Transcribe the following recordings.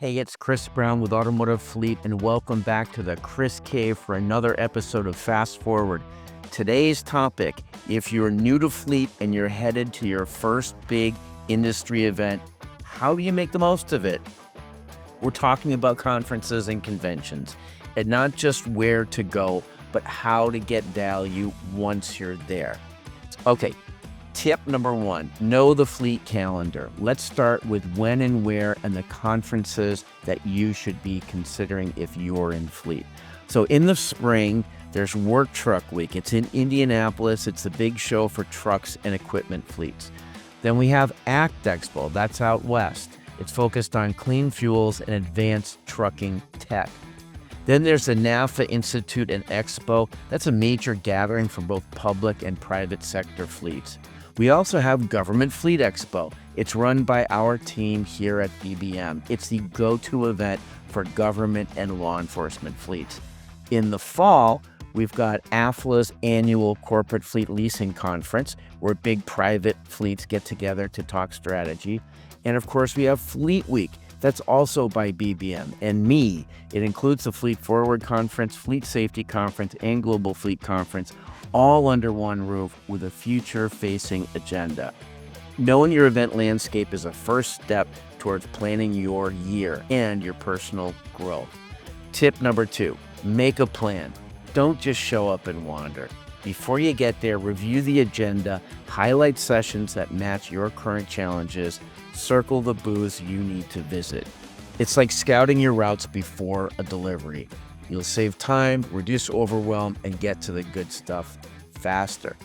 Hey, it's Chris Brown with Automotive Fleet, and welcome back to the Chris Cave for another episode of Fast Forward. Today's topic, if you're new to fleet and you're headed to your first big industry event, how do you make the most of it? We're talking about conferences and conventions, and not just where to go, but how to get value once you're there. Okay. Tip number one, know the fleet calendar. Let's start with when and where and the conferences that you should be considering if you're in fleet. So in the spring, there's Work Truck Week. It's in Indianapolis. It's the big show for trucks and equipment fleets. Then we have ACT Expo. That's out west. It's focused on clean fuels and advanced trucking tech. Then there's the NAFA Institute and Expo. That's a major gathering for both public and private sector fleets. We also have Government Fleet Expo. It's run by our team here at BBM. It's the go-to event for government and law enforcement fleets. In the fall, we've got AFLA's annual Corporate Fleet Leasing Conference, where big private fleets get together to talk strategy. And of course, we have Fleet Week. That's also by BBM and me. It includes the Fleet Forward Conference, Fleet Safety Conference, and Global Fleet Conference, all under one roof with a future-facing agenda. Knowing your event landscape is a first step towards planning your year and your personal growth. Tip number two, make a plan. Don't just show up and wander. Before you get there, review the agenda, highlight sessions that match your current challenges, circle the booths you need to visit. It's like scouting your routes before a delivery. You'll save time, reduce overwhelm, and get to the good stuff faster.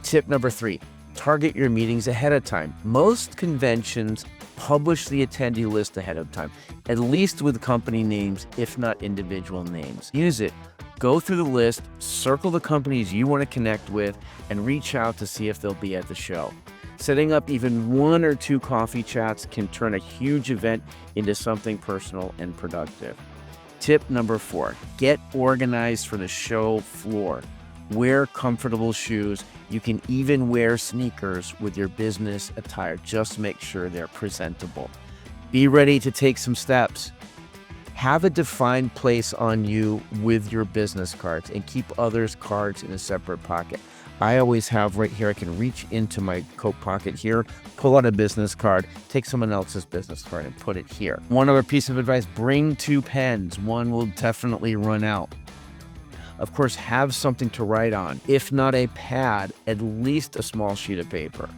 Tip number three, target your meetings ahead of time. Most conventions publish the attendee list ahead of time, at least with company names, if not individual names. Use it. Go through the list, circle the companies you want to connect with, and reach out to see if they'll be at the show. Setting up even one or two coffee chats can turn a huge event into something personal and productive. Tip number four, get organized for the show floor. Wear comfortable shoes. You can even wear sneakers with your business attire. Just make sure they're presentable. Be ready to take some steps. Have a defined place on you with your business cards and keep others' cards in a separate pocket. I always have right here, I can reach into my coat pocket here, pull out a business card, take someone else's business card and put it here. One other piece of advice, bring 2 pens. One will definitely run out. Of course, have something to write on. If not a pad, at least a small sheet of paper.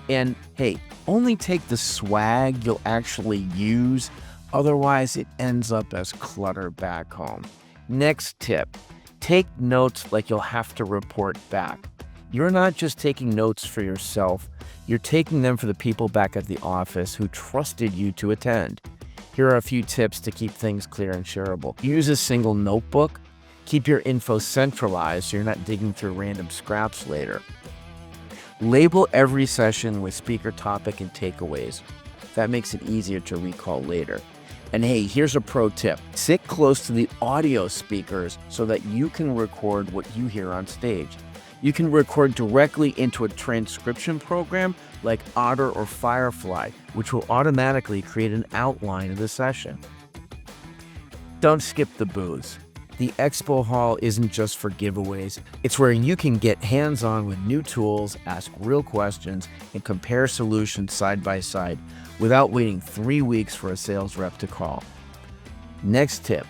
And hey, only take the swag you'll actually use. Otherwise, it ends up as clutter back home. Next tip, take notes like you'll have to report back. You're not just taking notes for yourself, you're taking them for the people back at the office who trusted you to attend. Here are a few tips to keep things clear and shareable. Use a single notebook. Keep your info centralized so you're not digging through random scraps later. Label every session with speaker topic and takeaways. That makes it easier to recall later. And hey, here's a pro tip. Sit close to the audio speakers so that you can record what you hear on stage. You can record directly into a transcription program like Otter or Firefly, which will automatically create an outline of the session. Don't skip the booths. The Expo Hall isn't just for giveaways. It's where you can get hands-on with new tools, ask real questions, and compare solutions side by side without waiting 3 weeks for a sales rep to call. Next tip,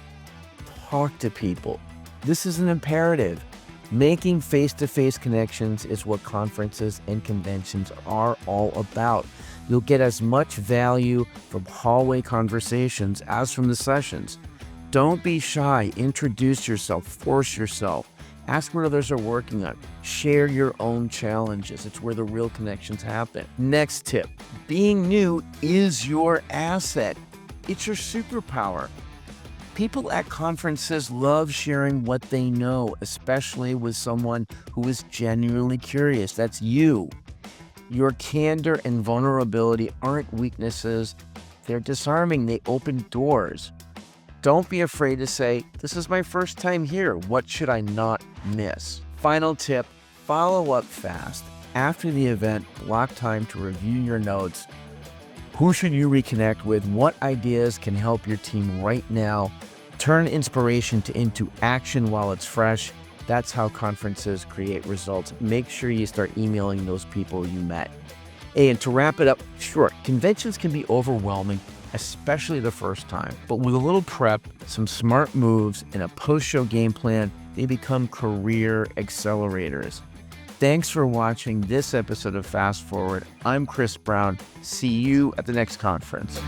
talk to people. This is an imperative. Making face-to-face connections is what conferences and conventions are all about. You'll get as much value from hallway conversations as from the sessions. Don't be shy. Introduce yourself. Force yourself. Ask what others are working on. Share your own challenges. It's where the real connections happen. Next tip, being new is your asset. It's your superpower. People at conferences love sharing what they know, especially with someone who is genuinely curious. That's you. Your candor and vulnerability aren't weaknesses. They're disarming. They open doors. Don't be afraid to say, this is my first time here. What should I not miss? Final tip, follow up fast. After the event, block time to review your notes. Who should you reconnect with? What ideas can help your team right now? Turn inspiration into action while it's fresh. That's how conferences create results. Make sure you start emailing those people you met. Hey, and to wrap it up, sure, conventions can be overwhelming, especially the first time. But with a little prep, some smart moves, and a post-show game plan, they become career accelerators. Thanks for watching this episode of Fast Forward. I'm Chris Brown. See you at the next conference.